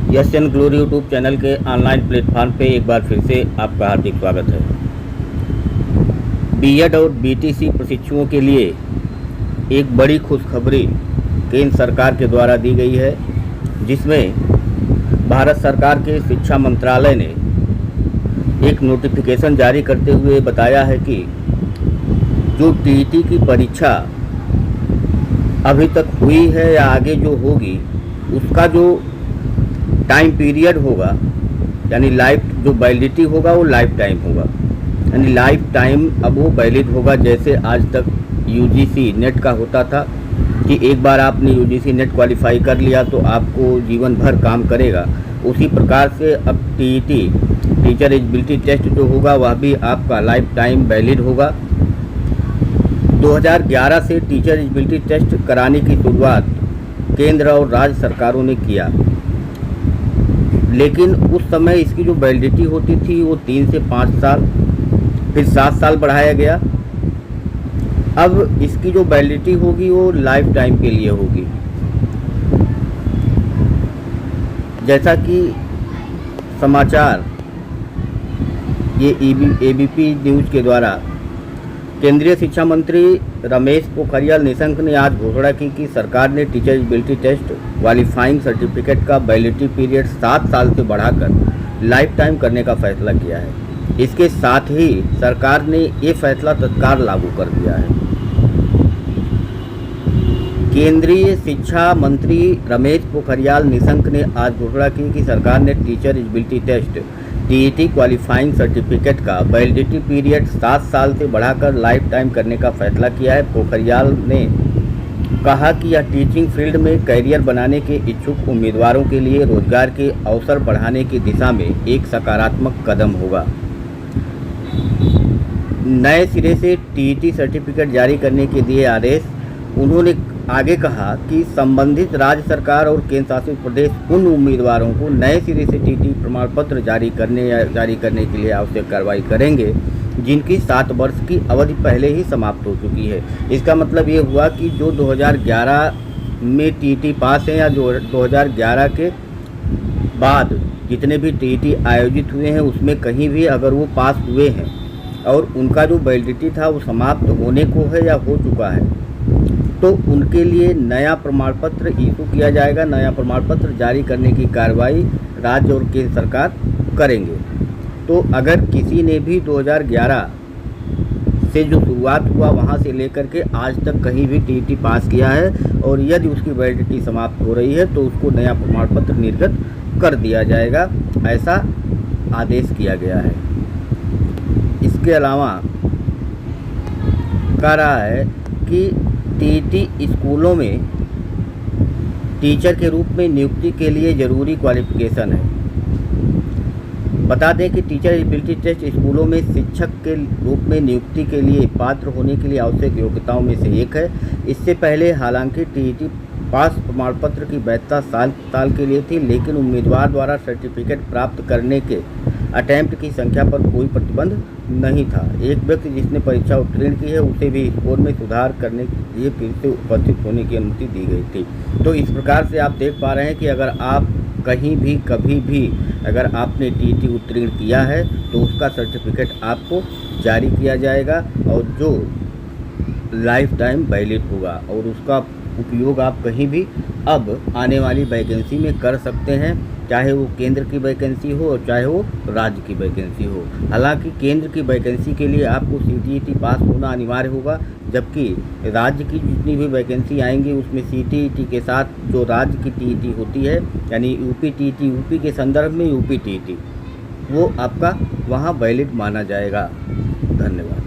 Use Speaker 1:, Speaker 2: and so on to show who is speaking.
Speaker 1: Yes N Glory YouTube channel के online platform पे एक बार फिर से आपका हार्दिक स्वागत है। बीएड और बीटीसी प्रशिक्षुओं के लिए एक बड़ी खुशखबरी केंद्र सरकार के द्वारा दी गई है, जिसमें भारत सरकार के शिक्षा मंत्रालय ने एक नोटिफिकेशन जारी करते हुए बताया है कि जो टीईटी की परीक्षा अभी तक हुई है या आगे जो होगी, उसका जो टाइम पीरियड होगा, यानी लाइफ जो वैलिडिटी होगा वो लाइफ टाइम होगा। यानी लाइफ टाइम अब वो वैलिड होगा। जैसे आज तक यूजीसी नेट का होता था कि एक बार आपने यूजीसी नेट क्वालिफाई कर लिया तो आपको जीवन भर काम करेगा, उसी प्रकार से अब टीईटी टीचर एलिजिबिलिटी टेस्ट जो होगा वह भी आपका लाइफ टाइम वैलिड होगा। 2011 से टीचर एलिजिबिलिटी टेस्ट कराने की शुरुआत केंद्र और राज्य सरकारों ने किया, लेकिन उस समय इसकी जो वैलिडिटी होती थी वो 3 से 5 साल, फिर 7 साल बढ़ाया गया। अब इसकी जो वैलिडिटी होगी वो लाइफ टाइम के लिए होगी। जैसा कि समाचार ये एबीपी न्यूज़ के द्वारा केंद्रीय शिक्षा मंत्री रमेश पोखरियाल निशंक ने आज घोषणा की कि सरकार ने teacher eligibility test qualifying certificate का वैलिडिटी पीरियड 7 साल से बढ़ाकर लाइफ टाइम करने का फैसला किया है। इसके साथ ही सरकार ने ये फैसला तत्काल लागू कर दिया है। केंद्रीय शिक्षा मंत्री रमेश पोखरियाल निशंक ने आज घोषणा की कि सरकार ने teacher eligibility test TET qualifying certificate का वैलिडिटी पीरियड 7 साल से बढ़ाकर लाइफ टाइम करने का फैसला किया है। पोखरियाल ने कहा कि यह टीचिंग फील्ड में कैरियर बनाने के इच्छुक उम्मीदवारों के लिए रोजगार के अवसर बढ़ाने की दिशा में एक सकारात्मक कदम होगा। नए सिरे से टीईटी सर्टिफिकेट जारी करने के दिए आदेश। उन्होंने आगे कहा कि संबंधित राज्य सरकार और केंद्र शासित प्रदेश उन उम्मीदवारों को नए सिरे से टीईटी प्रमाण पत्र जारी करने के लिए आवश्यक कार्रवाई करेंगे जिनकी 7 वर्ष की अवधि पहले ही समाप्त हो चुकी है। इसका मतलब ये हुआ कि जो 2011 में टीईटी पास हैं या जो 2011 के बाद जितने भी टीईटी आयोजित हुए हैं उसमें कहीं भी अगर वो पास हुए हैं और उनका जो वैलिडिटी था वो समाप्त होने को है या हो चुका है, तो उनके लिए नया प्रमाण पत्र इशू किया जाएगा। नया प्रमाण पत्र जारी करने की कार्रवाई राज्य और केंद्र सरकार करेंगे। तो अगर किसी ने भी 2011 से जो शुरुआत हुआ वहां से लेकर के आज तक कहीं भी टीईटी पास किया है और यदि उसकी वैलिडिटी समाप्त हो रही है तो उसको नया प्रमाण पत्र निर्गत कर दिया जाएगा, ऐसा आदेश किया गया है। इसके अलावा कह रहा है कि टीईटी स्कूलों में टीचर के रूप में नियुक्ति के लिए ज़रूरी क्वालिफिकेशन है। बता दें कि टीचर एलिजिबिलिटी टेस्ट स्कूलों में शिक्षक के रूप में नियुक्ति के लिए पात्र होने के लिए आवश्यक योग्यताओं में से एक है। इससे पहले हालांकि टीईटी पास प्रमाण पत्र की वैधता साल के लिए थी, लेकिन उम्मीदवार द्वारा सर्टिफिकेट प्राप्त करने के अटैम्प्ट की संख्या पर कोई प्रतिबंध नहीं था। एक व्यक्ति जिसने परीक्षा उत्तीर्ण की है उसे भी स्कोर में सुधार करने के लिए फिर से उपस्थित होने की अनुमति दी गई थी। तो इस प्रकार से आप देख पा रहे हैं कि अगर आप कहीं भी कभी भी अगर आपने टीईटी उत्तीर्ण किया है तो उसका सर्टिफिकेट आपको जारी किया जाएगा और जो लाइफ टाइम वैलिड होगा और उसका उपयोग आप कहीं भी अब आने वाली वैकेंसी में कर सकते हैं, चाहे वो केंद्र की वैकेंसी हो और चाहे वो राज्य की वैकेंसी हो। हालांकि केंद्र की वैकेंसी के लिए आपको सीटीईटी पास होना अनिवार्य होगा, जबकि राज्य की जितनी भी वैकेंसी आएंगी उसमें सीटीईटी के साथ जो राज्य की टीईटी होती है, यानी यूपी टीईटी, यूपी के संदर्भ में यूपी टीईटी, वो आपका वहाँ वैलिड माना जाएगा। धन्यवाद।